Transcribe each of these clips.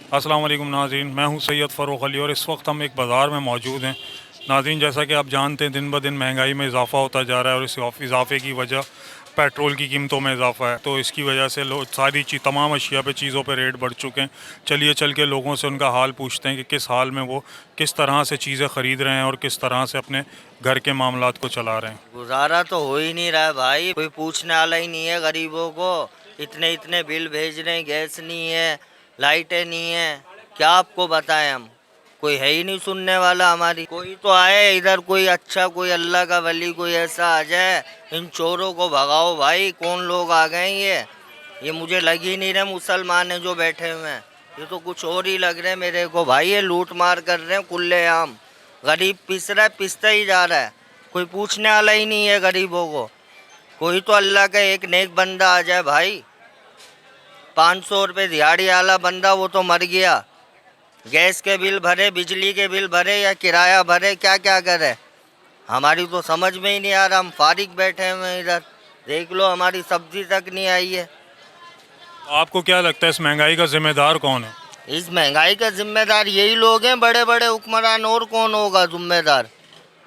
अस्सलाम वालेकुम नाज़रीन, मैं हूं सैयद फ़ारूक अली और इस वक्त हम एक बाज़ार में मौजूद हैं। नाज़रीन, जैसा कि आप जानते हैं, दिन ब दिन महंगाई में इजाफ़ा होता जा रहा है और इस इजाफ़े की वजह पेट्रोल की कीमतों में इजाफ़ा है। तो इसकी वजह से लोग सारी तमाम अशिया पे चीज़ों पे रेट बढ़ चुके हैं। चलिए चल के लोगों से उनका हाल पूछते हैं कि किस हाल में वो किस तरह से चीज़ें ख़रीद रहे हैं और किस तरह से अपने घर के मामलात को चला रहे हैं। गुजारा तो हो ही नहीं रहा है भाई, कोई पूछने वाला ही नहीं है गरीबों को। इतने इतने बिल भेज रहे हैं, गैस नहीं है, लाइटें नहीं है, क्या आपको बताएं हम। कोई है ही नहीं सुनने वाला हमारी। कोई तो आए इधर, कोई अच्छा, कोई अल्लाह का वली, कोई ऐसा आ जाए। इन चोरों को भगाओ भाई। कौन लोग आ गए ये मुझे लग ही नहीं रहे मुसलमान है जो बैठे हुए हैं। ये तो कुछ और ही लग रहे हैं मेरे को भाई। ये लूट मार कर रहे हैं खुलेआम। गरीब पिस रहा है, पिसता ही जा रहा है। कोई पूछने वाला ही नहीं है गरीबों को। कोई तो अल्लाह का एक नेक बंदा आ जाए भाई। 500 रुपये दिहाड़ी वाला बंदा, वो तो मर गया। गैस के बिल भरे, बिजली के बिल भरे या किराया भरे, क्या क्या करे। हमारी तो समझ में ही नहीं आ रहा। हम फारिग बैठे हुए हैं इधर। देख लो, हमारी सब्जी तक नहीं आई है। तो आपको क्या लगता है इस महंगाई का ज़िम्मेदार कौन है? इस महंगाई का जिम्मेदार यही लोग हैं, बड़े बड़े हुक्मरान। और कौन होगा जिम्मेदार?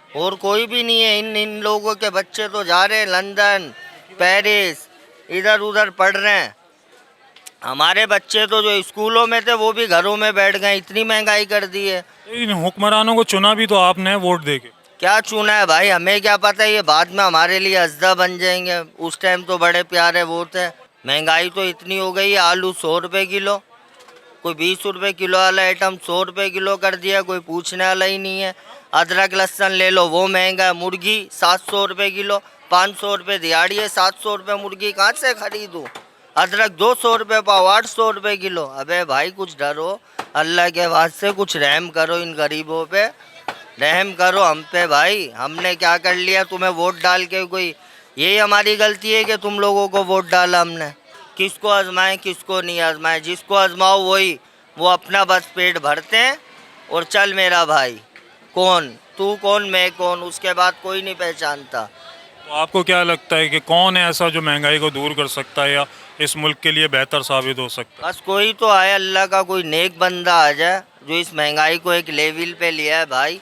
और कोई भी नहीं है। इन इन लोगों के बच्चे तो जा रहे हैं लंदन, पेरिस, इधर उधर पढ़ रहे हैं। हमारे बच्चे तो जो स्कूलों में थे वो भी घरों में बैठ गए। इतनी महंगाई कर दी है। इन हुक्मरानों को चुना भी तो आपने वोट दे के। क्या चुना है भाई, हमें क्या पता है। ये बाद में हमारे लिए अजदा बन जाएंगे। उस टाइम तो बड़े प्यारे वो थे। महंगाई तो इतनी हो गई है। आलू 100 रुपये किलो, कोई 20 रुपये किलो वाला आइटम 100 रुपये किलो कर दिया। कोई पूछने वाला ही नहीं है। अदरक लहसुन ले लो, वो महंगा है। मुर्गी 700 रुपये किलो, 500 रुपये दिहाड़ी है, 700 रुपये मुर्गी कहाँ से खरीदूँ। अदरक 200 रुपये पाव, 800 रुपये किलो। अबे भाई कुछ डरो अल्लाह के वास्ते, कुछ रहम करो इन गरीबों पे। रहम करो हम पे भाई। हमने क्या कर लिया तुम्हें वोट डाल के? कोई यही हमारी गलती है कि तुम लोगों को वोट डाला हमने। किसको आजमाएं, किसको नहीं आजमाएं। जिसको आजमाओ वही, वो अपना बस पेट भरते हैं और चल मेरा भाई। कौन तू, कौन मैं, कौन, उसके बाद कोई नहीं पहचानता। तो आपको क्या लगता है कि कौन है ऐसा जो महंगाई को दूर कर सकता है या इस मुल्क के लिए बेहतर साबित हो सकता है? बस कोई तो आए, अल्लाह का कोई नेक बंदा आ जाए जो इस महंगाई को एक लेवल पे लिया है भाई।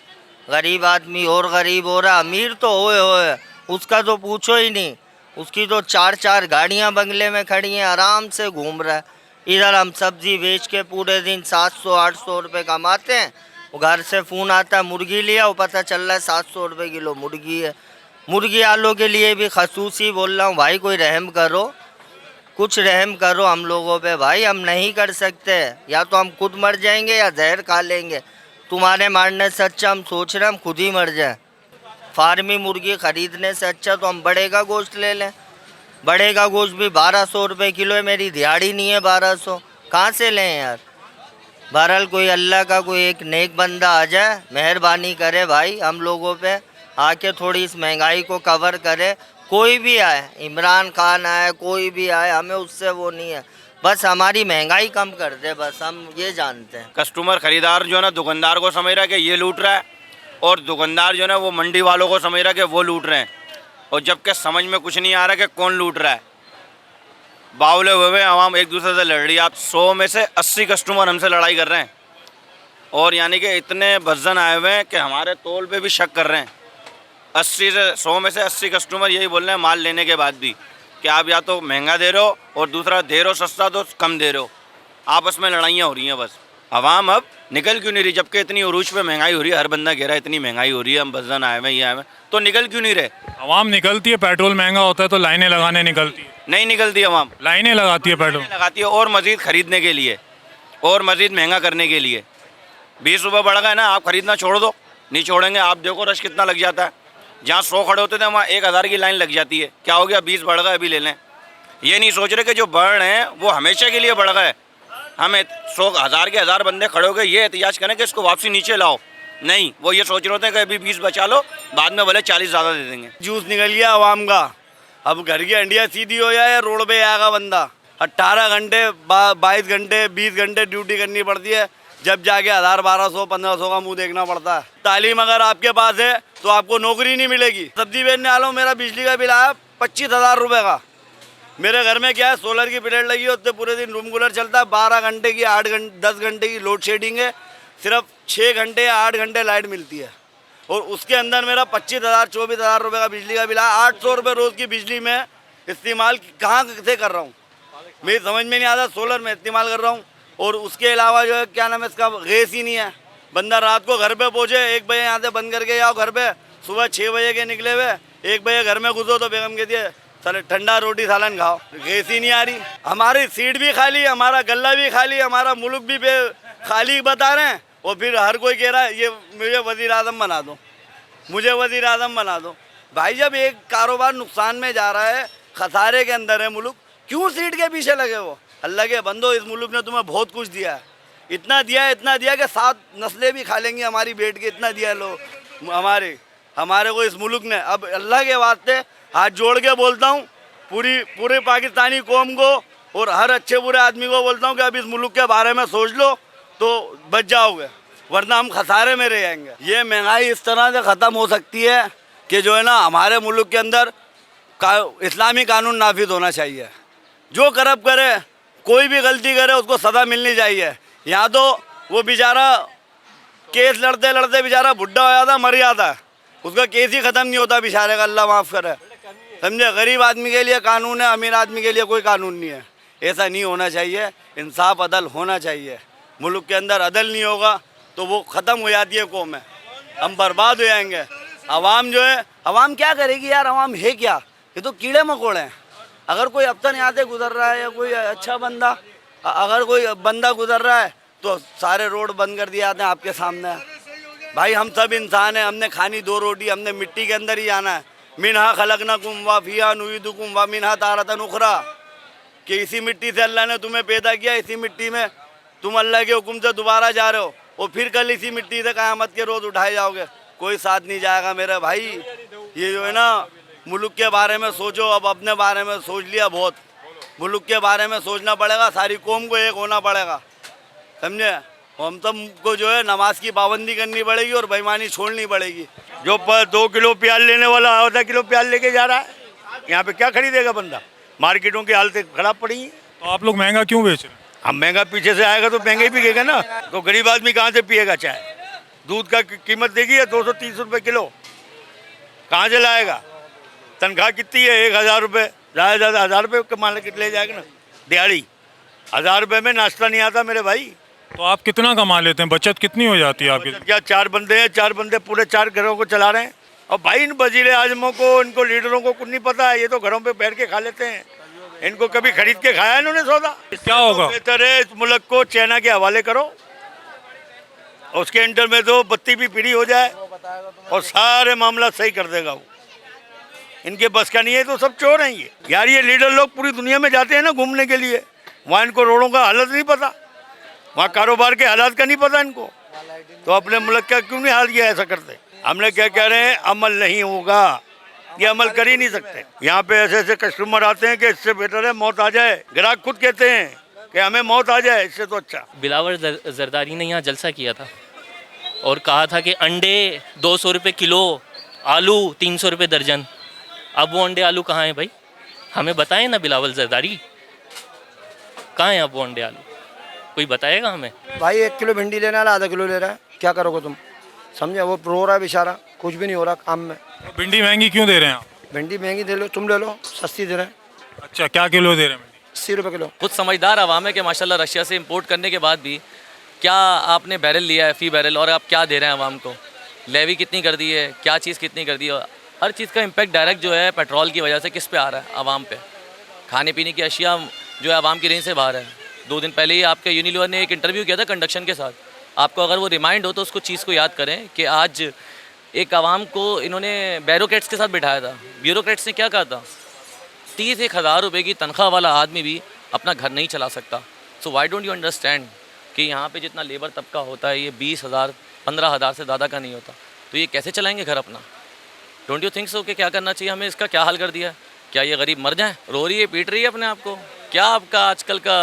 गरीब आदमी और गरीब हो रहा, अमीर तो होए उसका तो पूछो ही नहीं। उसकी तो 4 4 गाड़ियाँ बंगले में खड़ी हैं, आराम से घूम रहा है। इधर हम सब्जी बेच के पूरे दिन 700 800 रुपये कमाते हैं। वो घर से फ़ोन आता है मुर्गी लिया, वो पता चल रहा है 700 रुपये किलो मुर्गी है। मुर्गी वालों के लिए भी खसूसी बोल रहा हूँ भाई, कोई रहम करो, कुछ रहम करो हम लोगों पे भाई। हम नहीं कर सकते। या तो हम खुद मर जाएंगे या जहर खा लेंगे। तुम्हारे मारने से अच्छा हम सोच रहे हैं हम खुद ही मर जाए। फार्मी मुर्गी ख़रीदने से अच्छा तो हम बड़े का गोश्त ले लें। बड़े का गोश्त भी 1200 रुपये किलो है। मेरी दिहाड़ी नहीं है 1200, कहाँ से लें यार। बहरहाल कोई अल्लाह का कोई एक नेक बंदा आ जाए, मेहरबानी करे भाई हम लोगों पे, आके थोड़ी इस महंगाई को कवर करे। कोई भी आए, इमरान खान आए, कोई भी आए, हमें उससे वो नहीं है। बस हमारी महंगाई कम कर दे, बस हम ये जानते हैं। कस्टमर खरीदार जो है ना दुकानदार को समझ रहा है कि ये लूट रहा है, और दुकानदार जो है ना वो मंडी वालों को समझ रहा है कि वो लूट रहे हैं। और जबकि समझ में कुछ नहीं आ रहा कि कौन लूट रहा है। बावले हुए आवाम एक दूसरे से लड़ रही है। आप 100 में से 80 कस्टमर हमसे लड़ाई कर रहे हैं, और यानी कि इतने भज्जन आए हुए हैं कि हमारे तोल पे भी शक कर रहे हैं। 100 में से 80 कस्टमर यही बोल रहे हैं माल लेने के बाद भी कि आप या तो महंगा दे रहे हो और दूसरा दे रहे हो सस्ता तो कम दे रहे हो। आपस में लड़ाइयाँ हो रही हैं बस। आवाम अब निकल क्यों नहीं रही? जबकि इतनी उरूज पे महंगाई हो रही है, हर बंदा कह रहा है इतनी महंगाई हो रही है, हम भज्जन आए हुए, ये आए हुए, तो निकल क्यों नहीं रहे? आवाम निकलती है, पेट्रोल महंगा होता है तो लाइनें लगाने निकलती है। नहीं निकलती आवाम। लाइनें लगाती है पेट्रोल। लगाती है और मज़ीद ख़रीदने के लिए, और मज़ीद महंगा करने के लिए। 20 रुपये बढ़ गए ना, आप ख़रीदना छोड़ दो। नहीं छोड़ेंगे। आप देखो रश कितना लग जाता है। जहाँ 100 खड़े होते थे वहाँ 1000 की लाइन लग जाती है। क्या हो गया? 20 बढ़ गए, अभी ले लें। ये नहीं सोच रहे कि जो बढ़ रहे हैं वो हमेशा के लिए बढ़ गए। हमें 100 हज़ार के 1000 बंदे खड़े हो गए, ये एहतियाज करें कि इसको वापसी नीचे लाओ। नहीं, वो ये सोच रहे होते हैं कि अभी 20 बचा लो, बाद में भले 40 ज़्यादा दे देंगे। जूस निकल गया आवाम का। अब घर की हंडिया सीधी हो जाए या रोड पे आएगा बंदा। 18 घंटे 22 घंटे 20 घंटे ड्यूटी करनी पड़ती है, जब जाके 1000 1200 1500 का मुंह देखना पड़ता है। तालीम अगर आपके पास है तो आपको नौकरी नहीं मिलेगी। सब्जी बेचने वालों, मेरा बिजली का बिल आया 25,000 रुपये का। मेरे घर में क्या है, सोलर की प्लेट लगी है, उससे पूरे दिन रूम कूलर चलता है। 12 घंटे की 8 घंटे 10 घंटे की लोड शेडिंग है, सिर्फ 6 घंटे या 8 घंटे लाइट मिलती है। और उसके अंदर मेरा 25,000 24,000 रुपये का बिजली का बिल है। 800 रुपये रोज़ की बिजली में इस्तेमाल कहाँ से कर रहा हूँ, मेरी समझ में नहीं आता। सोलर में इस्तेमाल कर रहा हूँ। और उसके अलावा जो है क्या नाम है इसका, गैस ही नहीं है। बंदा रात को घर पे पहुँचे 1 बजे यहाँ से बंद करके आओ घर पे, सुबह 6 बजे के निकले हुए 1 बजे घर में घुसो तो बेगम कहती है साले ठंडा रोटी सालन खाओ। गैस ही नहीं आ रही। हमारी सीट भी खाली, हमारा गला भी खाली, हमारा मुल्क भी खाली बता रहे हैं। और फिर हर कोई कह रहा है ये मुझे वज़ीर आज़म बना दो, मुझे वज़ीर आज़म बना दो। भाई जब एक कारोबार नुकसान में जा रहा है, खसारे के अंदर है मुल्क, क्यों सीट के पीछे लगे हो? अल्लाह के बंदो, इस मुल्क ने तुम्हें बहुत कुछ दिया है, इतना दिया कि 7 नस्लें भी खा लेंगी हमारी बैठ के, इतना दिया लो हमारे को इस मुल्क ने। अब अल्लाह के वास्ते हाथ जोड़ के बोलता हूँ पूरे पाकिस्तानी कौम को और हर अच्छे बुरे आदमी को बोलता हूँ कि अब इस मुल्क के बारे में सोच लो तो बच जाओगे, वरना हम खसारे में रह जाएंगे। ये महंगाई इस तरह से ख़त्म हो सकती है कि जो है ना, हमारे मुल्क के अंदर इस्लामी कानून नाफिज होना चाहिए। जो करप्ट करे, कोई भी गलती करे, उसको सज़ा मिलनी चाहिए। यहाँ तो वो बेचारा केस लड़ते लड़ते बेचारा बुढ़ा हो जाता, मर जाता है, उसका केस ही ख़त्म नहीं होता बेचारे का, अल्लाह माफ़ करे। समझे, गरीब आदमी के लिए कानून है, अमीर आदमी के लिए कोई कानून नहीं है। ऐसा नहीं होना चाहिए। इंसाफ अदल होना चाहिए। मुल्क के अंदर अदल नहीं होगा तो वो ख़त्म हो जाती है कौम है, हम बर्बाद हो जाएंगे। अवाम जो है, अवाम क्या करेगी यार? अवाम है क्या? ये तो कीड़े मकोड़े हैं। अगर कोई अफसर यहाँ से गुजर रहा है या कोई अच्छा बंदा, अगर कोई बंदा गुजर रहा है तो सारे रोड बंद कर दिए जाते हैं आपके सामने। भाई हम सब इंसान हैं, हमने खानी 2 रोटी, हमने मिट्टी के अंदर ही आना है। मिनहा खलकनाकुम व फिहा नुईदुकुम व मिनहा तारतन उखरा, कि इसी मिट्टी से अल्लाह ने तुम्हें पैदा किया, इसी मिट्टी में तुम अल्लाह के हुक्म से दोबारा जा रहे हो और फिर कल इसी मिट्टी से क़यामत के रोज़ उठाए जाओगे। कोई साथ नहीं जाएगा मेरे भाई। ये जो है ना, मुल्क के बारे में सोचो। अब अपने बारे में सोच लिया बहुत, मुल्क के बारे में सोचना पड़ेगा। सारी कौम को एक होना पड़ेगा, समझे। हम सबको जो है नमाज की पाबंदी करनी पड़ेगी और बेईमानी छोड़नी पड़ेगी। जो 2 किलो प्याज लेने वाला आधा किलो प्याज लेके जा रहा है, यहाँ पे क्या खरीदेगा बंदा? मार्केटों की हालत खराब पड़ी है। तो आप लोग महंगा क्यों बेच रहे हैं? हम महंगा पीछे से आएगा तो महंगा ही बिकेगा ना। तो गरीब आदमी कहाँ से पिएगा चाय? दूध का कीमत देखिए 230 रुपये किलो, कहाँ से लाएगा? तनख्वाह कितनी है? 1,000 रुपये, ज़्यादा से ज़्यादा 1,000 रुपये कमा ले जाएगा ना दिहाड़ी। 1,000 रुपये में नाश्ता नहीं आता मेरे भाई। तो आप कितना कमा लेते हैं? बचत कितनी हो जाती है आपकी? क्या 4 बंदे हैं, 4 बंदे पूरे 4 घरों को चला रहे हैं। और भाई इन वज़ीर आज़मों को, इनको लीडरों को कुछ नहीं पता है। ये तो घरों पे बैठ के खा लेते हैं। इनको कभी खरीद के खाया इन्होंने सौदा? क्या होगा? बेहतर है इस मुल्क को चाइना के हवाले करो, उसके अंडर में तो बत्ती भी फ्री हो जाए और सारे मामला सही कर देगा वो। इनके बस का नहीं है, तो सब चोर हैं ये यार। ये लीडर लोग पूरी दुनिया में जाते हैं ना घूमने के लिए, वहाँ इनको रोडों का हालत नहीं पता, वहाँ कारोबार के हालात का नहीं पता इनको। तो अपने मुल्क का क्यों नहीं हाल किया? ऐसा करते। हमने क्या कह रहे हैं, अमल नहीं होगा, ये अमल कर ही नहीं सकते। यहाँ पे ऐसे ऐसे कस्टमर आते हैं कि इससे बेटर है मौत आ जाए। ग्राहक खुद कहते हैं कि हमें मौत आ जाए, इससे तो अच्छा। बिलावल जरदारी ने यहाँ जलसा किया था और कहा था कि अंडे 200 रुपये किलो, आलू 300 रुपये दर्जन। अब वो अंडे आलू कहाँ हैं भाई? हमें बताएं ना बिलावल जरदारी, कहाँ हैं अब वो अंडे आलू? कोई बताएगा हमें? भाई 1 किलो भिंडी लेना है, आधा किलो ले रहा है, क्या करोगे तुम? समझे, वो रो रहा है बेचारा, कुछ भी नहीं हो रहा काम में। तो भिंडी महंगी क्यों दे रहे हैं आप? भिंडी महंगी दे लो, तुम ले लो, सस्ती दे रहे हैं। अच्छा, क्या किलो दे रहे हैं भिंडी? 80 रुपये किलो। खुद समझदार आवाम है कि माशाल्लाह रशिया से इंपोर्ट करने के बाद भी क्या आपने बैरल लिया है, फ़ी बैरल, और आप क्या दे रहे हैं आवाम को? लेवी कितनी कर दी है, क्या चीज़ कितनी कर दी है? हर चीज़ का इम्पैक्ट डायरेक्ट जो है पेट्रोल की वजह से किस पे आ रहा है? आवाम पे। खाने पीने की अशिया जो है आवाम की रेंज से बाहर है। 2 दिन पहले ही आपके यूनिलीवर ने एक इंटरव्यू किया था कंडक्शन के साथ। आपको अगर वो रिमाइंड हो तो उसको चीज़ को याद करें कि आज एक आवाम को इन्होंने बैरोक्रेट्स के साथ बिठाया था। ब्यूरोक्रेट्स ने क्या कहा था? 30,000 रुपये की तनख्वाह वाला आदमी भी अपना घर नहीं चला सकता। सो वाई डोंट यू अंडरस्टैंड कि यहाँ पे जितना लेबर तबका होता है ये 20,000 15,000 से ज़्यादा का नहीं होता, तो ये कैसे चलाएंगे घर अपना? डोंट यू थिंक सो कि क्या करना चाहिए हमें? इसका क्या हल कर दिया? क्या ये गरीब मर जाए? रो रही है, पीट रही है अपने आप को? क्या आपका आजकल का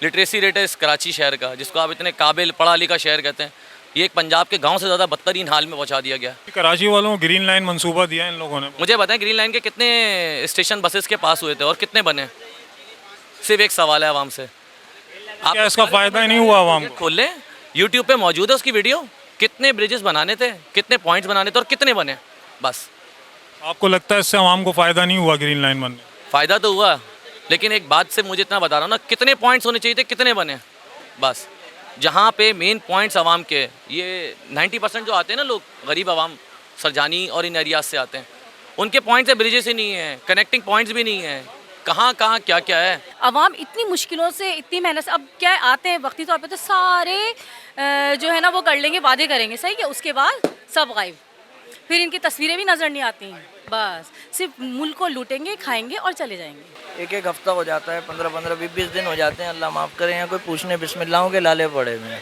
लिटरेसी रेट है इस कराची शहर का, जिसको आप इतने काबिल पढ़ा लिखा शहर कहते हैं, ये एक पंजाब के गांव से ज़्यादा बदतरीन हाल में पहुंचा दिया गया। कराची वालों को ग्रीन लाइन मंसूबा दिया इन लोगों ने। मुझे बताएं ग्रीन लाइन के कितने स्टेशन बसेस के पास हुए थे और कितने बने? सिर्फ एक सवाल है आवाम से, क्या इसका फ़ायदा ही नहीं हुआ आवाम को? खोल लें, यूट्यूब पे मौजूद है उसकी वीडियो, कितने ब्रिजेस बनाने थे, कितने पॉइंट्स बनाने थे और कितने बने, बस। आपको लगता है इससे आवाम को फ़ायदा नहीं हुआ ग्रीन लाइन बनने? फ़ायदा तो हुआ, लेकिन एक बात से मुझे इतना बता रहा हूँ ना, कितने पॉइंट्स होने चाहिए थे, कितने बने, बस। जहाँ पे मेन पॉइंट्स आवाम के, ये 90% जो आते हैं ना लोग, गरीब आवाम सरजानी और इन एरियाज से आते हैं, उनके पॉइंट्स है ब्रिजेस ही नहीं है, कनेक्टिंग पॉइंट्स भी नहीं है, कहाँ कहाँ क्या क्या है। अवाम इतनी मुश्किलों से, इतनी मेहनत से, अब क्या है, आते हैं वक्ती तौर पे तो सारे जो है ना वो कर लेंगे, वादे करेंगे, सही है, उसके बाद सब गायब, फिर इनकी तस्वीरें भी नज़र नहीं आती हैं, बस सिर्फ मुल्क को लूटेंगे, खाएंगे और चले जाएंगे। एक एक हफ्ता हो जाता है, 15-15, 20-20 दिन हो जाते हैं, अल्लाह माफ़ करें, यहाँ कोई पूछने बिस्मिल्लाहों के लाले पड़े हुए हैं।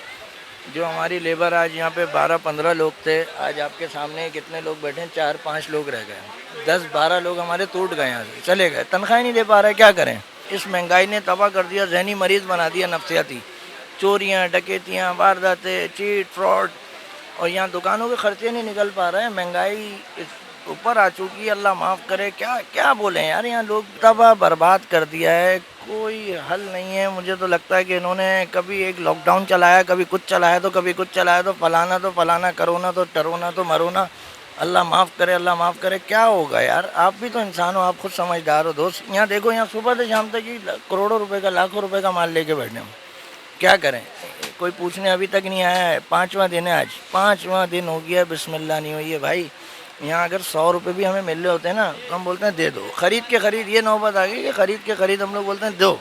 जो हमारी लेबर आज यहाँ पे 12-15 लोग थे, आज आपके सामने कितने लोग बैठे हैं, 4-5 लोग रह गए, 10-12 लोग हमारे टूट गए, यहाँ से चले गए, तनख्वाह नहीं दे पा रहे, क्या करें। इस महंगाई ने तबाह कर दिया, जहनी मरीज़ बना दिया, नफ्सियाती चोरियाँ, डकैतियाँ, वारदातें, चीट फ्रॉड, और यहाँ दुकानों के खर्चे नहीं निकल पा रहे हैं, महंगाई ऊपर आ चुकी है, अल्लाह माफ़ करे। क्या क्या बोलें यार, यहाँ लोग तबाह बर्बाद कर दिया है, कोई हल नहीं है। मुझे तो लगता है कि इन्होंने कभी एक लॉकडाउन चलाया, कभी कुछ चलाया, तो कभी कुछ चलाया, तो फलाना, करोना तो टरोना तो मरोना, अल्लाह माफ़ करे, अल्लाह माफ़ करे। क्या होगा यार, आप भी तो इंसान हो, आप खुद समझदार हो दोस्त। यहाँ देखो, यहाँ सुबह से शाम तक ही करोड़ों रुपए का, लाखों रुपए का माल लेके बैठे हम, क्या करें, कोई पूछने अभी तक नहीं आया है। 5वां दिन है आज, 5वां दिन हो गया, बिस्मिल्लाह नहीं हुई है भाई। यहाँ अगर 100 रुपये भी हमें मिल रहे होते हैं ना, तो हम बोलते हैं दे दो, खरीद के खरीद, ये नौबत आ गई कि खरीद के खरीद हम लोग बोलते हैं दो,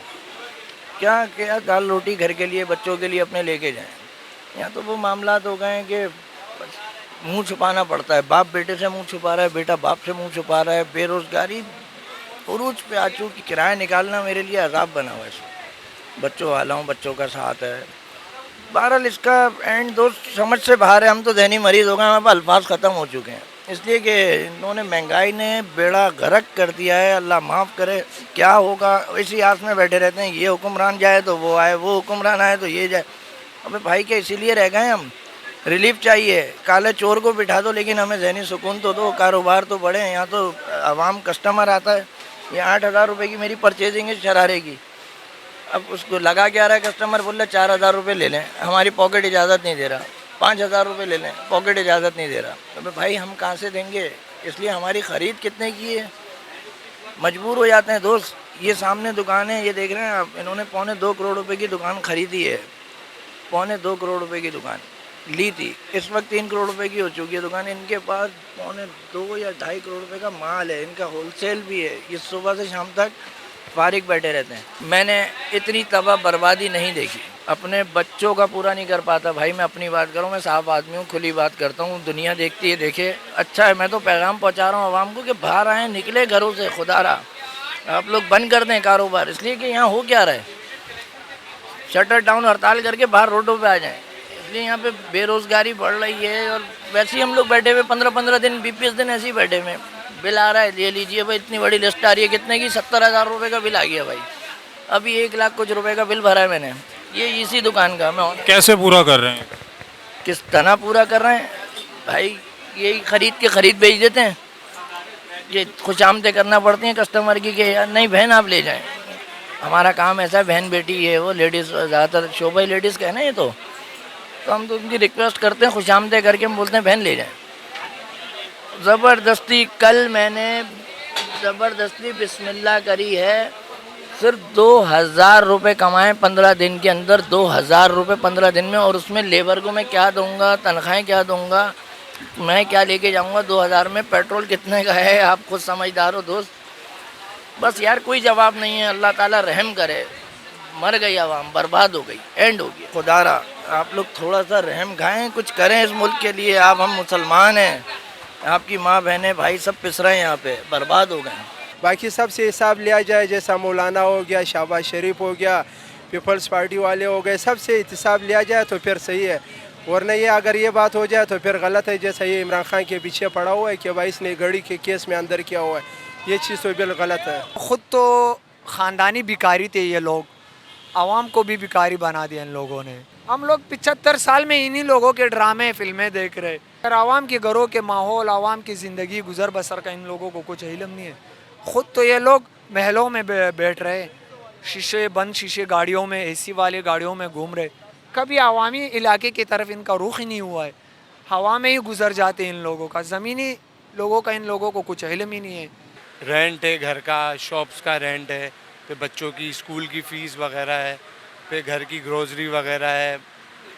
क्या क्या दाल रोटी घर के लिए, बच्चों के लिए अपने लेके जाएं। यहाँ तो वो मामलात हो गए हैं कि मुंह छुपाना पड़ता है, बाप बेटे से मुंह छुपा रहा है, बेटा बाप से मुंह छुपा रहा है, बेरोज़गारी उरूज पे आ चुकी, किराया निकालना मेरे लिए अजाब बना हुआ है। बच्चों वाला हूँ, बच्चों का साथ है, बहरहाल इसका एंड दोस्त समझ से बाहर है। हम तो ज़हनी मरीज़ हो गए, हमारे पास अल्फाज ख़त्म हो चुके हैं, इसलिए कि इन्होंने महंगाई ने बेड़ा गर्क कर दिया है, अल्लाह माफ़ करे। क्या होगा, इसी आस में बैठे रहते हैं, ये हुक्मरान जाए तो वो आए, वो हुक्मरान आए तो ये जाए। अबे भाई, क्या इसीलिए रह गए हम? रिलीफ चाहिए, काले चोर को बिठा दो, लेकिन हमें ज़हनी सुकून तो दो, कारोबार तो बढ़े। यहाँ तो आवाम कस्टमर आता है, ये 8,000 रुपये की मेरी परचेजिंग है शरारे की, अब उसको लगा क्या रहा है कस्टमर, बोल रहा 4,000 रुपये ले लें, हमारी पॉकेट इजाज़त नहीं दे रहा, 5,000 रुपये ले लें, पॉकेट इजाज़त नहीं दे रहा। तो भाई हम कहाँ से देंगे, इसलिए हमारी ख़रीद कितने की है, मजबूर हो जाते हैं दोस्त। ये सामने दुकान है, ये देख रहे हैं आप, इन्होंने 2.25 करोड़ रुपए की दुकान ख़रीदी है, 2.25 करोड़ रुपए की दुकान ली थी, इस वक्त 3 करोड़ रुपए की हो चुकी है दुकान। इनके पास 2.25 या 2.5 करोड़ रुपए का माल है, इनका होलसेल भी है, ये सुबह से शाम तक फारिग बैठे रहते हैं। मैंने इतनी तबाह बर्बादी नहीं देखी, अपने बच्चों का पूरा नहीं कर पाता भाई। मैं अपनी बात करूँ, मैं साफ आदमी हूँ, खुली बात करता हूँ, दुनिया देखती है, देखे, अच्छा है। मैं तो पैगाम पहुँचा रहा हूँ आवाम को कि बाहर आएँ, निकले घरों से, खुदा रहा आप लोग बंद कर दें कारोबार, इसलिए कि यहाँ हो क्या रहा है, शटर डाउन हड़ताल करके बाहर रोडों पे आ जाएं। इसलिए यहाँ पे बेरोज़गारी बढ़ रही है, और वैसे ही हम लोग बैठे हुए 15-15 दिन, 20-20 दिन ऐसे ही बैठे हुए, बिल आ रहा है, ले लीजिए भाई, इतनी बड़ी लिस्ट आ रही है, कितने की, 70,000 रुपये का बिल आ गया भाई। अभी 1 लाख कुछ रुपए का बिल भरा है मैंने, ये इसी दुकान का। मैं कैसे पूरा कर रहे हैं? किस तरह पूरा कर रहे हैं भाई, यही खरीद के खरीद बेच देते हैं, ये खुशामदें करना पड़ती हैं कस्टमर की कि यार नहीं बहन आप ले जाएं, हमारा काम ऐसा है, बहन बेटी है वो, लेडीज़ ज़्यादातर शोभा लेडीज़ का है ना ये, तो हम तो उनकी रिक्वेस्ट करते हैं, खुशामदें करके हम बोलते हैं बहन ले जाएं। ज़बरदस्ती कल मैंने ज़बरदस्ती बिस्मिल्लाह करी है, सिर्फ 2,000 रुपये कमाएँ 15 दिन के अंदर, 2,000 रुपये 15 दिन में, और उसमें लेबर को मैं क्या दूंगा, तनख्वाहें क्या दूंगा, मैं क्या लेके जाऊंगा 2,000 में, पेट्रोल कितने का है, आप खुद समझदार हो दोस्त। बस यार कोई जवाब नहीं है, अल्लाह ताला रहम करे। मर गई आवाम, बर्बाद हो गई, एंड हो गया। खुदारा आप लोग थोड़ा सा रहम खाएँ, कुछ करें इस मुल्क के लिए। आप, हम मुसलमान हैं, आपकी माँ बहनें भाई सब पिस रहे हैं यहाँ पे, बर्बाद हो गए। बाकी सबसे हिसाब लिया जाए, जैसा मौलाना हो गया, शहबाज शरीफ हो गया, पीपल्स पार्टी वाले हो गए, सबसे हिसाब लिया जाए तो फिर सही है, वरना ये अगर ये बात हो जाए तो फिर गलत है। जैसा ये इमरान खान के पीछे पड़ा हुआ है कि भाई इसने गड़ी के केस में अंदर किया हुआ है, ये चीज़ तो बिल्कुल गलत है। ख़ुद तो ख़ानदानी भिखारी थे ये लोग, आवाम को भी भिखारी बना दिया इन लोगों ने। हम लोग 75 साल में इन्हीं लोगों के ड्रामे फिल्में देख रहे। अगर आवाम के घरों के माहौल, आवाम की ज़िंदगी गुजर बसर का इन लोगों को कुछ इल्म नहीं है। ख़ुद तो ये लोग महलों में बैठ रहे, शीशे बंद शीशे गाड़ियों में, एसी वाली गाड़ियों में घूम रहे। कभी आवामी इलाके की तरफ इनका रुख ही नहीं हुआ है। हवा में ही गुजर जाते इन लोगों का, ज़मीनी लोगों का इन लोगों को कुछ इल्म ही नहीं है। रेंट है, घर का, शॉप्स का रेंट है, फिर बच्चों की स्कूल की फ़ीस वगैरह है, फिर घर की ग्रोसरी वगैरह है,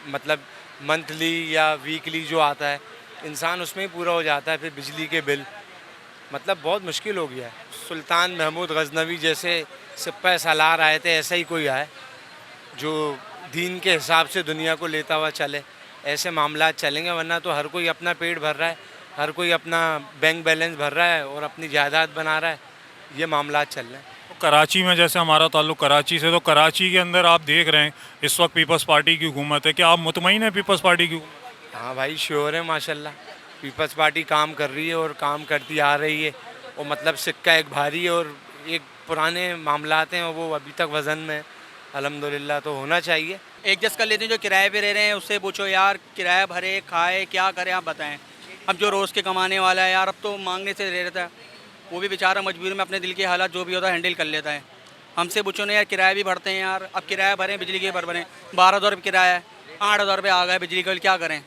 मतलब मंथली या वीकली जो आता है इंसान उसमें ही पूरा हो जाता है। फिर बिजली के बिल, मतलब बहुत मुश्किल हो गया है। सुल्तान महमूद गजनवी जैसे सिपह सालार आए थे, ऐसा ही कोई आए जो दीन के हिसाब से दुनिया को लेता हुआ चले, ऐसे मामला चलेंगे। वरना तो हर कोई अपना पेट भर रहा है, हर कोई अपना बैंक बैलेंस भर रहा है और अपनी जायदाद बना रहा है, ये मामला चल रहे हैं। कराची में जैसे हमारा ताल्लुक़ कराची से, तो कराची के अंदर आप देख रहे हैं इस वक्त पीपल्स पार्टी की हुकूमत है। क्या आप मुतमईन हैं पीपल्स पार्टी की? हाँ भाई, श्योर है माशाल्लाह। पीपल्स पार्टी काम कर रही है और काम करती आ रही है, और मतलब सिक्का एक भारी है और एक पुराने मामलात हैं और वो अभी तक वज़न में है। अल्हम्दुलिल्लाह, तो होना चाहिए। एडजस्ट कर लेते हैं। जो किराए पे रह रहे हैं उससे पूछो यार, किराया भरे, खाए, क्या करें आप बताएं। अब जो रोज़ के कमाने वाला है यार, अब तो मांगने से रह रहता है, वो भी बेचारा मजबूरी में अपने दिल के हालात जो भी होता है हैंडल कर लेता है। हमसे पूछो ना यार, किराया भी भरते हैं यार। अब किराया भरें, बिजली के भर भरें, 12,000 रुपये किराया है, 8,000 रुपये आ गए बिजली का बिल, क्या करें।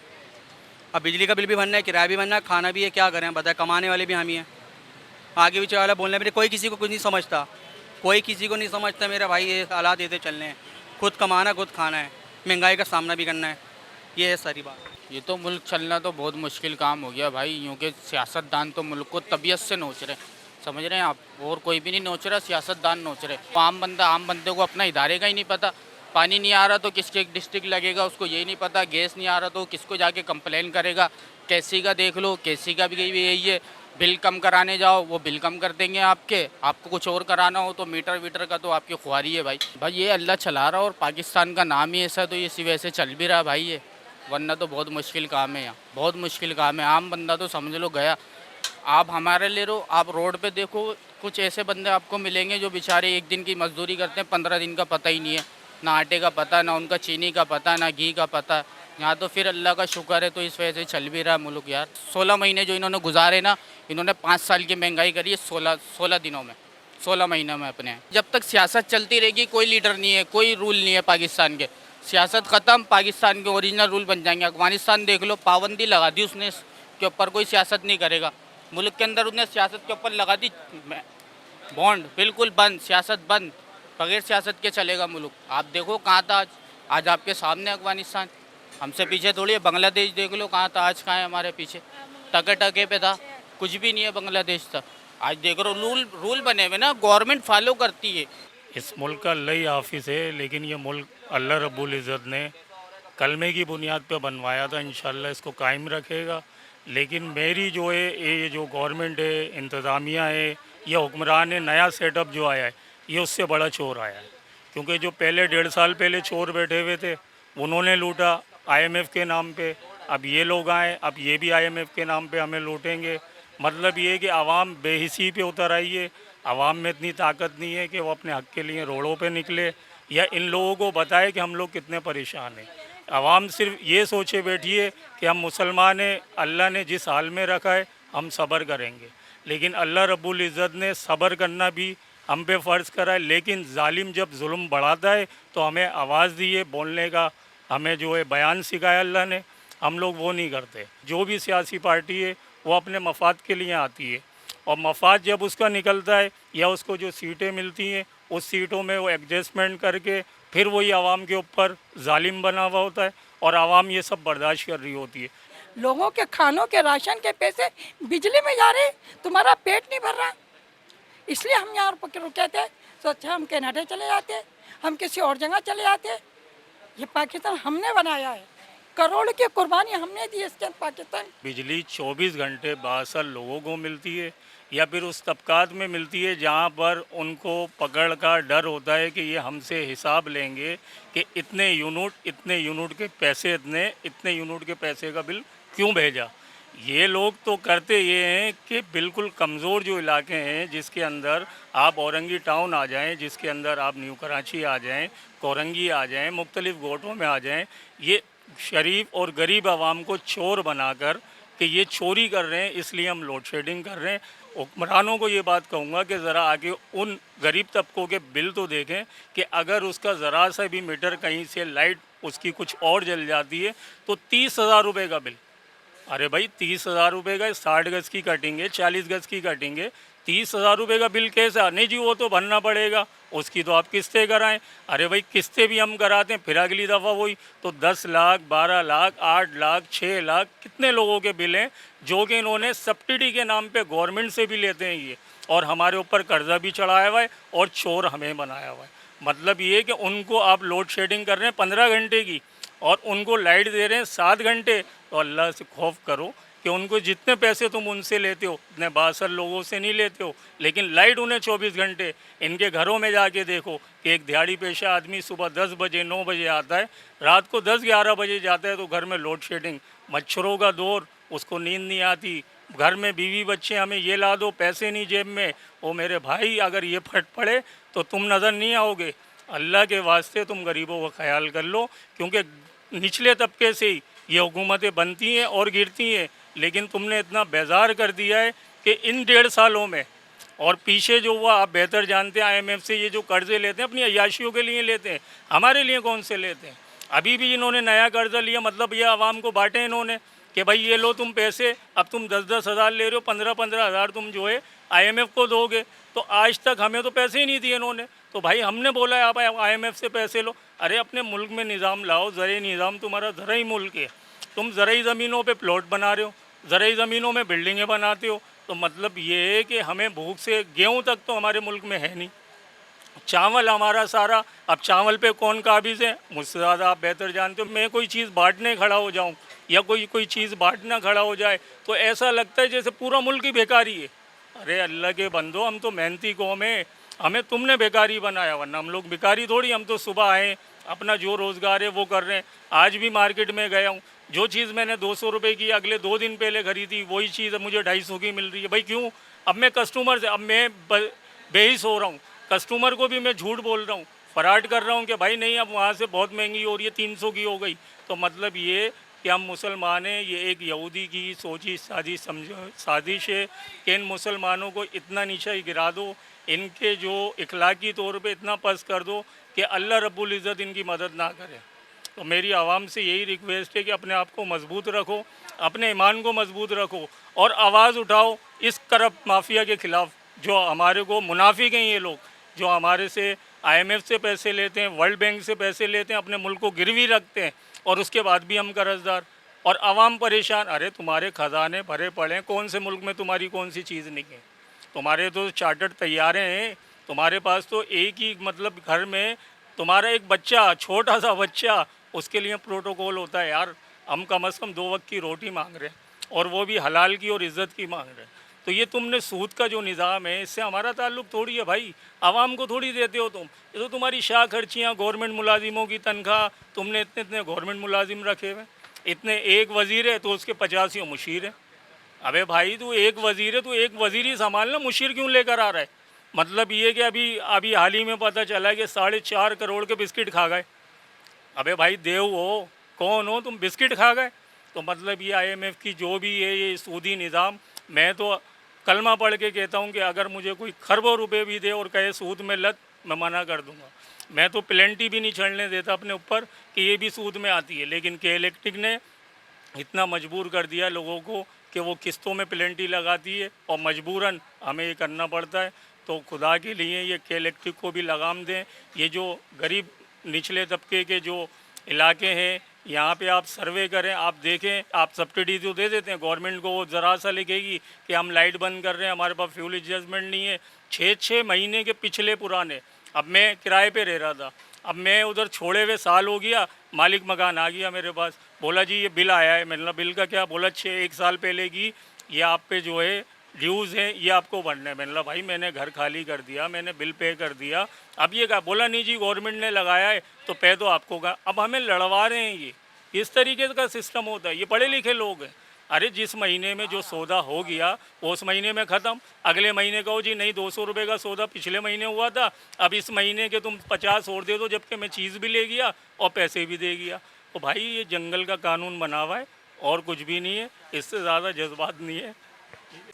अब बिजली का बिल भी भरना है, किराया भी भरना है, खाना भी है, क्या करें बताएं। कमाने वाले भी हम ही हैं। आगे पीछे वाला बोलने में कोई किसी को कुछ नहीं समझता, कोई किसी को नहीं समझता। मेरा भाई ये हालात ऐसे चलने हैं, खुद कमाना खुद खाना है, महंगाई का सामना भी करना है, ये है सारी बात। ये तो मुल्क चलना तो बहुत मुश्किल काम हो गया भाई, यूँ कि सियासतदान तो मुल्क को तबीयत से नोच रहे, समझ रहे हैं आप। और कोई भी नहीं नोच रहा, सियासतदान नोच रहे। आम बंदे को अपना इदारे का ही नहीं पता। पानी नहीं आ रहा तो किसके डिस्ट्रिक्ट लगेगा उसको यही नहीं पता। गैस नहीं आ रहा तो किसको जाके कंप्लेन करेगा। केसी का देख लो, केसी का भी यही है, बिल कम कराने जाओ वो बिल कम कर देंगे आपके। आपको कुछ और कराना हो तो मीटर वीटर का तो आपकी ख्वारी है भाई। ये अल्लाह चला रहा और पाकिस्तान का नाम ही ऐसा, तो इसी वजह से चल भी रहा भाई ये, वरना तो बहुत मुश्किल काम है यहाँ, बहुत मुश्किल काम है। आम बंदा तो समझ लो गया। आप हमारे ले लो, आप रोड पे देखो, कुछ ऐसे बंदे आपको मिलेंगे जो बेचारे एक दिन की मजदूरी करते हैं, 15 दिन का पता ही नहीं है, ना आटे का पता, ना उनका चीनी का पता, ना घी का पता। यहाँ तो फिर अल्लाह का शुक्र है, तो इस वजह से चल भी रहा है मुल्क यार। 16 महीने जो इन्होंने गुजारे ना, इन्होंने 5 साल की महंगाई करी है 16 दिनों में, 16 महीनों में अपने। जब तक सियासत चलती रहेगी, कोई लीडर नहीं है, कोई रूल नहीं है पाकिस्तान के, सियासत ख़त्म, पाकिस्तान के ओरिजिनल रूल बन जाएंगे। अफगानिस्तान देख लो, पाबंदी लगा दी उसने के ऊपर, कोई सियासत नहीं करेगा। मुल्क के अंदर उसने सियासत के ऊपर लगा दी बॉन्ड, बिल्कुल बंद, सियासत बंद, बगैर सियासत के चलेगा मुल्क। आप देखो कहाँ था आज आपके सामने अफगानिस्तान, हमसे पीछे थोड़ी है। बांग्लादेश देख लो कहाँ था, आज कहाँ है हमारे पीछे, टके टके पे था, कुछ भी नहीं है बांग्लादेश तक। आज देख लो रूल बने हुए ना, गवर्नमेंट फॉलो करती है। इस मुल्क का अल्लाह ही हाफिज़ है, लेकिन ये मुल्क अल्लाह रब्बुल इज़्ज़त ने कलमे की बुनियाद पे बनवाया था, इंशाल्लाह इसको कायम रखेगा। लेकिन मेरी जो है ये जो गवर्नमेंट है, इंतज़ामिया है, ये हुक्मरान है, नया सेटअप जो आया है ये उससे बड़ा चोर आया है। क्योंकि जो पहले 1.5 साल पहले चोर बैठे हुए थे उन्होंने लूटा IMF के नाम पे, अब ये लोग आए, अब ये भी IMF के नाम पे हमें लूटेंगे। मतलब ये है कि आवाम बेहिसी पे उतर आई है, आवाम में इतनी ताकत नहीं है कि वो अपने हक़ के लिए रोडों पे निकले या इन लोगों को बताए कि हम लोग कितने परेशान हैं। आवाम सिर्फ ये सोचे बैठी है कि हम मुसलमान हैं, अल्लाह ने जिस हाल में रखा है हम सब्र करेंगे। लेकिन अल्लाह रब्बुल इज़्ज़त ने सब्र करना भी हम पे फ़र्ज़ करा है। लेकिन जालिम जब जुल्म बढ़ाता है तो हमें आवाज़ दी है, बोलने का हमें जो है बयान सिखाया अल्लाह ने, हम लोग वो नहीं करते। जो भी सियासी पार्टी है वो अपने मफाद के लिए आती है, और मफाद जब उसका निकलता है या उसको जो सीटें मिलती हैं उस सीटों में वो एडजस्टमेंट करके फिर वही आवाम के ऊपर जालिम बना हुआ होता है और आवाम ये सब बर्दाश्त कर रही होती है। लोगों के खानों के राशन के पैसे बिजली में जा रहे, तुम्हारा पेट नहीं भर रहा, इसलिए हम यहाँ पर रुके थे। सोचा हम कनाडा चले जाते, हम किसी और जगह चले जाते। ये पाकिस्तान हमने बनाया है, करोड़ की कुर्बानी हमने दी इसके पाकिस्तान। बिजली 24 घंटे 62 लोगों को मिलती है या फिर उस तबकात में मिलती है जहाँ पर उनको पकड़ का डर होता है कि ये हमसे हिसाब लेंगे कि इतने यूनिट के पैसे, इतने यूनिट के पैसे का बिल क्यों भेजा। ये लोग तो करते ये हैं कि बिल्कुल कमज़ोर जो इलाके हैं, जिसके अंदर आप औरंगी टाउन आ जाएं, जिसके अंदर आप न्यू कराची आ जाएं, कोरंगी आ जाएं, मुख्तलिफ़ गोटों में आ जाएं, ये शरीफ और गरीब आवाम को चोर बनाकर कि ये चोरी कर रहे हैं, इसलिए हम लोड शेडिंग कर रहे हैं। हुक्मरानों को ये बात कहूँगा कि ज़रा आके उन गरीब तबकों के बिल तो देखें कि अगर उसका ज़रा सा भी मीटर कहीं से लाइट उसकी कुछ और जल जाती है तो 30,000 रुपये का बिल। अरे भाई 30,000 रुपये का 60 गज़ की कटेंगे, 40 गज़ की कटेंगे, 30,000 रुपये का बिल कैसा? नहीं जी वो तो भरना पड़ेगा, उसकी तो आप किस्तें कराएं। अरे भाई किस्तें भी हम कराते हैं, फिर अगली दफ़ा वही तो 10 लाख, 12 लाख, 8 लाख, 6 लाख, कितने लोगों के बिल हैं जो कि इन्होंने सब्सिडी के नाम पे गवर्नमेंट से भी लेते हैं ये, और हमारे ऊपर कर्जा भी चढ़ाया हुआ है और चोर हमें बनाया हुआ है। मतलब ये कि उनको आप लोड शेडिंग कर रहे हैं 15 घंटे की और उनको लाइट दे रहे हैं 7 घंटे, तो अल्लाह से खौफ करो कि उनको जितने पैसे तुम उनसे लेते हो इतने बासर लोगों से नहीं लेते हो, लेकिन लाइट उन्हें 24 घंटे। इनके घरों में जाके देखो कि एक दिहाड़ी पेशा आदमी सुबह 10 बजे 9 बजे आता है, रात को 10-11 बजे जाता है, तो घर में लोड शेडिंग, मच्छरों का दौर, उसको नींद नहीं आती, घर में बीवी बच्चे हमें ये ला दो, पैसे नहीं जेब में। ओ मेरे भाई अगर ये फट पड़े तो तुम नज़र नहीं आओगे। अल्लाह के वास्ते तुम गरीबों का ख्याल कर लो, क्योंकि निचले तबके से ही ये हुकूमतें बनती हैं और गिरती हैं, लेकिन तुमने इतना बेजार कर दिया है कि इन 1.5 सालों में, और पीछे जो हुआ आप बेहतर जानते हैं, IMF से ये जो कर्ज़े लेते हैं अपनी अय्याशियों के लिए लेते हैं, हमारे लिए कौन से लेते हैं? अभी भी इन्होंने नया कर्ज़ा लिया, मतलब ये आवाम को बांटे इन्होंने कि भाई ये लो तुम पैसे, अब तुम 10-10 हज़ार ले रहे हो, 15-15 हज़ार तुम जो है IMF को दोगे। तो आज तक हमें तो पैसे ही नहीं दिए इन्होंने, तो भाई हमने बोला है आप IMF से पैसे लो। अरे अपने मुल्क में निज़ाम लाओ, ज़राई निज़ाम तुम्हारा ज़राई मुल्क है, तुम ज़राई ज़मीनों पे प्लॉट बना रहे हो, ज़राई ज़मीनों में बिल्डिंगें बनाते हो, तो मतलब ये है कि हमें भूख से गेहूँ तक तो हमारे मुल्क में है नहीं। चावल हमारा सारा, अब चावल पे कौन काबिज़ है मुझसे ज़्यादा आप बेहतर जानते हो। मैं कोई चीज़ बांटने खड़ा हो जाऊँ या कोई चीज़ बांटना खड़ा हो जाए तो ऐसा लगता है जैसे पूरा मुल्क ही बेकारी है। अरे अल्लाह के बंदो, हम तो मेहनती कौम है, हमें तुमने बेकारी बनाया, वरना हम लोग बेकारी थोड़ी, हम तो सुबह आए अपना जो रोज़गार है वो कर रहे हैं। आज भी मार्केट में गया हूँ, जो चीज़ मैंने 200 रुपये की अगले 2 दिन पहले खरीदी वही चीज़ मुझे 250 की मिल रही है। भाई क्यों? अब मैं कस्टमर से, अब मैं बेहिस हो रहा हूँ, कस्टमर को भी मैं झूठ बोल रहा हूँ, फराड कर रहा हूँ कि भाई नहीं अब वहाँ से बहुत महंगी हो रही है, 300 की हो गई। तो मतलब ये कि हम मुसलमान हैं, ये एक यहूदी की सोची साजिश है कि इन मुसलमानों को इतना नीचे गिरा दो, इनके जो इखलाकी तौर पे इतना पस कर दो कि अल्लाह रब्बुल इज़्ज़त इनकी मदद ना करे। तो मेरी आवाम से यही रिक्वेस्ट है कि अपने आप को मजबूत रखो, अपने ईमान को मजबूत रखो और आवाज़ उठाओ इस करप्ट माफिया के ख़िलाफ़ जो हमारे को मुनाफिक हैं, ये लोग जो हमारे से IMF से पैसे लेते हैं, वर्ल्ड बैंक से पैसे लेते हैं, अपने मुल्क को गिरवी रखते हैं और उसके बाद भी हम कर्जदार और आवाम परेशान। अरे तुम्हारे ख़जाने भरे पड़े हैं, कौन से मुल्क में तुम्हारी कौन सी चीज़ नहीं है? तुम्हारे तो चार्टर्ड तैयारे हैं, तुम्हारे पास तो एक ही मतलब घर में तुम्हारा एक बच्चा, छोटा सा बच्चा, उसके लिए प्रोटोकॉल होता है यार। हम कम से कम 2 वक्त की रोटी मांग रहे हैं और वो भी हलाल की और इज़्ज़त की मांग रहे हैं। तो ये तुमने सूद का जो निज़ाम है इससे हमारा ताल्लुक़ थोड़ी है भाई, आवाम को थोड़ी देते हो तुम। ये तो तुम्हारी शाह खर्चियाँ, गवर्नमेंट मुलाजिमों की तनख्वाह, तुमने इतने इतने गवर्नमेंट मुलाजिम रखे हुए, इतने एक वज़ीर है तो उसके 85 मुशीर है। अबे भाई तू एक वज़ीर है, तू एक वज़ीर ही संभालना, मुशीर क्यों लेकर आ रहा है? मतलब ये कि अभी हाल ही में पता चला कि 4.5 करोड़ के बिस्किट खा गए। अबे भाई देव हो, कौन हो तुम, बिस्किट खा गए? तो मतलब ये IMF की जो भी है ये सूदी निज़ाम, मैं तो कलमा पढ़ के कहता हूँ कि अगर मुझे कोई खरबों रुपए भी दे और कहे सूद में लत, मैं मना कर दूँगा। मैं तो प्लेंटी भी नहीं चढ़ने देता अपने ऊपर कि ये भी सूद में आती है, लेकिन के इलेक्ट्रिक ने इतना मजबूर कर दिया लोगों को कि वो किस्तों में प्लेंटी लगाती है और मजबूरन हमें ये करना पड़ता है। तो खुदा के लिए ये के इलेक्ट्रिक को भी लगाम दें। ये जो गरीब निचले तबके के जो इलाके हैं यहाँ पे आप सर्वे करें, आप देखें, आप सब्सिडी तो दे देते हैं गवर्नमेंट को, वो ज़रा सा लिखेगी कि हम लाइट बंद कर रहे हैं, हमारे पास फ्यूल एडजस्टमेंट नहीं है। 6-6 महीने के पिछले पुराने, अब मैं किराए पे रह रहा था, अब मैं उधर छोड़े हुए साल हो गया, मालिक मकान आ गया मेरे पास, बोला जी ये बिल आया है। मैंने बिल का क्या? बोला 1 साल पहले की ये आप पे जो है ड्यूज़ हैं, ये आपको भरना है। मैंने भाई मैंने घर खाली कर दिया, मैंने बिल पे कर दिया, अब ये क्या? बोला नहीं जी गवर्नमेंट ने लगाया है तो पे तो आपको का। अब हमें लड़वा रहे हैं ये, इस तरीके का सिस्टम होता है। ये पढ़े लिखे लोग हैं, अरे जिस महीने में जो सौदा हो गया वो उस महीने में ख़त्म, अगले महीने कहो जी नहीं 200 रुपये का सौदा पिछले महीने हुआ था, अब इस महीने के तुम 50 और दे दो, जबकि मैं चीज़ भी ले गया और पैसे भी दे गया। तो भाई ये जंगल का कानून बना हुआ है और कुछ भी नहीं है, इससे ज़्यादा जज्बात नहीं है।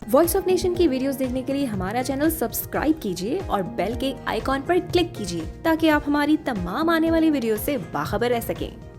वॉइस ऑफ नेशन की वीडियोस देखने के लिए हमारा चैनल सब्सक्राइब कीजिए और बेल के आइकॉन पर क्लिक कीजिए ताकि आप हमारी तमाम आने वाली वीडियो से बाखबर रह सकें।